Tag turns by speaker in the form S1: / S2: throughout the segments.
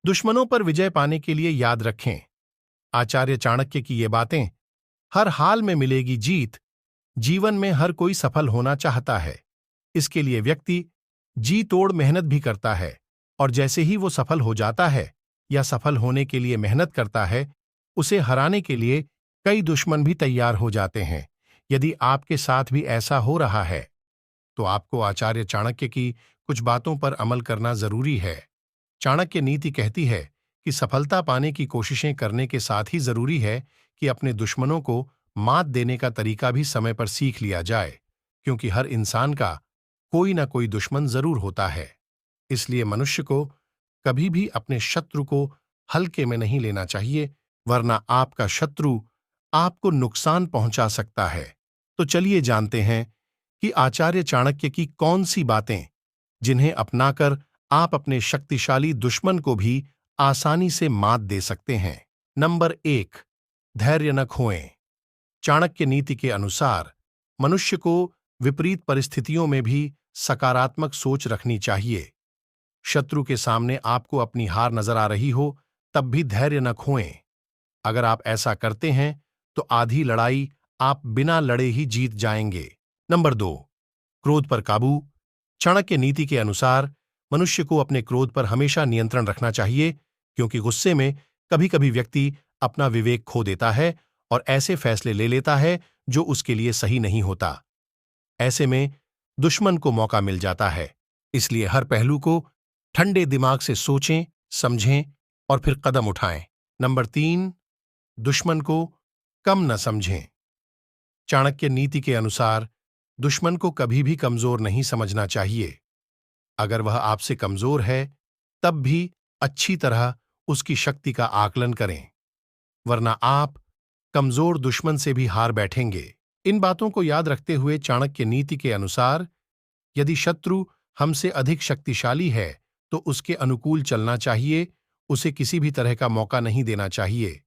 S1: दुश्मनों पर विजय पाने के लिए याद रखें, आचार्य चाणक्य की ये बातें, हर हाल में मिलेगी जीत। जीवन में हर कोई सफल होना चाहता है। इसके लिए व्यक्ति जी तोड़ मेहनत भी करता है, और जैसे ही वो सफल हो जाता है या सफल होने के लिए मेहनत करता है, उसे हराने के लिए कई दुश्मन भी तैयार हो जाते हैं। यदि आपके साथ भी ऐसा हो रहा है, तो आपको आचार्य चाणक्य की कुछ बातों पर अमल करना जरूरी है। चाणक्य नीति कहती है कि सफलता पाने की कोशिशें करने के साथ ही जरूरी है कि अपने दुश्मनों को मात देने का तरीका भी समय पर सीख लिया जाए, क्योंकि हर इंसान का कोई ना कोई दुश्मन जरूर होता है। इसलिए मनुष्य को कभी भी अपने शत्रु को हल्के में नहीं लेना चाहिए, वरना आपका शत्रु आपको नुकसान पहुंचा सकता है। तो चलिए जानते हैं कि आचार्य चाणक्य की कौन सी बातें, जिन्हें अपनाकर आप अपने शक्तिशाली दुश्मन को भी आसानी से मात दे सकते हैं। नंबर 1, धैर्य न खोएं। चाणक्य नीति के अनुसार मनुष्य को विपरीत परिस्थितियों में भी सकारात्मक सोच रखनी चाहिए। शत्रु के सामने आपको अपनी हार नजर आ रही हो, तब भी धैर्य न खोएं। अगर आप ऐसा करते हैं तो आधी लड़ाई आप बिना लड़े ही जीत जाएंगे। नंबर 2, क्रोध पर काबू। चाणक्य नीति के अनुसार मनुष्य को अपने क्रोध पर हमेशा नियंत्रण रखना चाहिए, क्योंकि गुस्से में कभी कभी व्यक्ति अपना विवेक खो देता है और ऐसे फैसले ले लेता है जो उसके लिए सही नहीं होता। ऐसे में दुश्मन को मौका मिल जाता है। इसलिए हर पहलू को ठंडे दिमाग से सोचें, समझें और फिर कदम उठाएं। नंबर 3, दुश्मन को कम न समझें। चाणक्य नीति के अनुसार दुश्मन को कभी भी कमजोर नहीं समझना चाहिए। अगर वह आपसे कमजोर है, तब भी अच्छी तरह उसकी शक्ति का आकलन करें, वरना आप कमजोर दुश्मन से भी हार बैठेंगे। इन बातों को याद रखते हुए चाणक्य नीति के अनुसार यदि शत्रु हमसे अधिक शक्तिशाली है तो उसके अनुकूल चलना चाहिए, उसे किसी भी तरह का मौका नहीं देना चाहिए।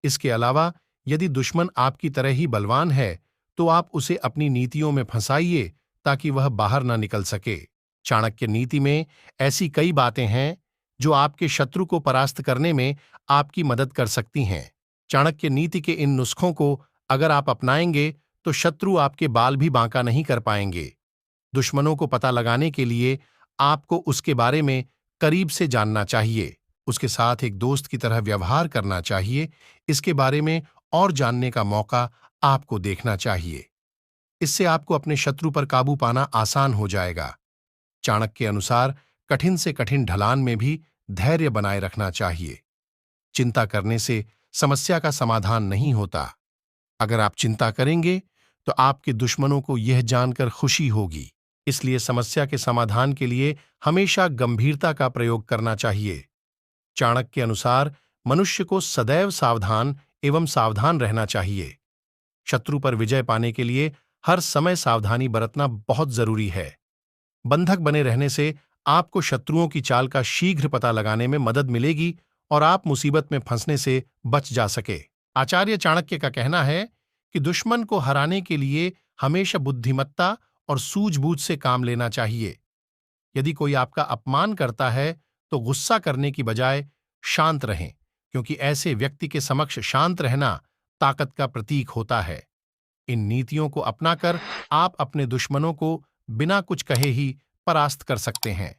S1: इसके अलावा यदि दुश्मन आपकी तरह ही बलवान है तो आप उसे अपनी नीतियों में फंसाइए ताकि वह बाहर ना निकल सके। चाणक्य नीति में ऐसी कई बातें हैं जो आपके शत्रु को परास्त करने में आपकी मदद कर सकती हैं। चाणक्य नीति के इन नुस्खों को अगर आप अपनाएंगे तो शत्रु आपके बाल भी बांका नहीं कर पाएंगे। दुश्मनों को पता लगाने के लिए आपको उसके बारे में करीब से जानना चाहिए, उसके साथ एक दोस्त की तरह व्यवहार करना चाहिए। इसके बारे में और जानने का मौका आपको देखना चाहिए। इससे आपको अपने शत्रु पर काबू पाना आसान हो जाएगा। चाणक्य के अनुसार कठिन से कठिन ढलान में भी धैर्य बनाए रखना चाहिए। चिंता करने से समस्या का समाधान नहीं होता। अगर आप चिंता करेंगे तो आपके दुश्मनों को यह जानकर खुशी होगी। इसलिए समस्या के समाधान के लिए हमेशा गंभीरता का प्रयोग करना चाहिए। चाणक्य के अनुसार मनुष्य को सदैव सावधान एवं सावधान रहना चाहिए। शत्रु पर विजय पाने के लिए हर समय सावधानी बरतना बहुत जरूरी है। बंधक बने रहने से आपको शत्रुओं की चाल का शीघ्र पता लगाने में मदद मिलेगी और आप मुसीबत में फंसने से बच जा सके। आचार्य चाणक्य का कहना है कि दुश्मन को हराने के लिए हमेशा बुद्धिमत्ता और सूझबूझ से काम लेना चाहिए। यदि कोई आपका अपमान करता है तो गुस्सा करने की बजाय शांत रहें, क्योंकि ऐसे व्यक्ति के समक्ष शांत रहना ताकत का प्रतीक होता है। इन नीतियों को अपनाकर आप अपने दुश्मनों को बिना कुछ कहे ही परास्त कर सकते हैं।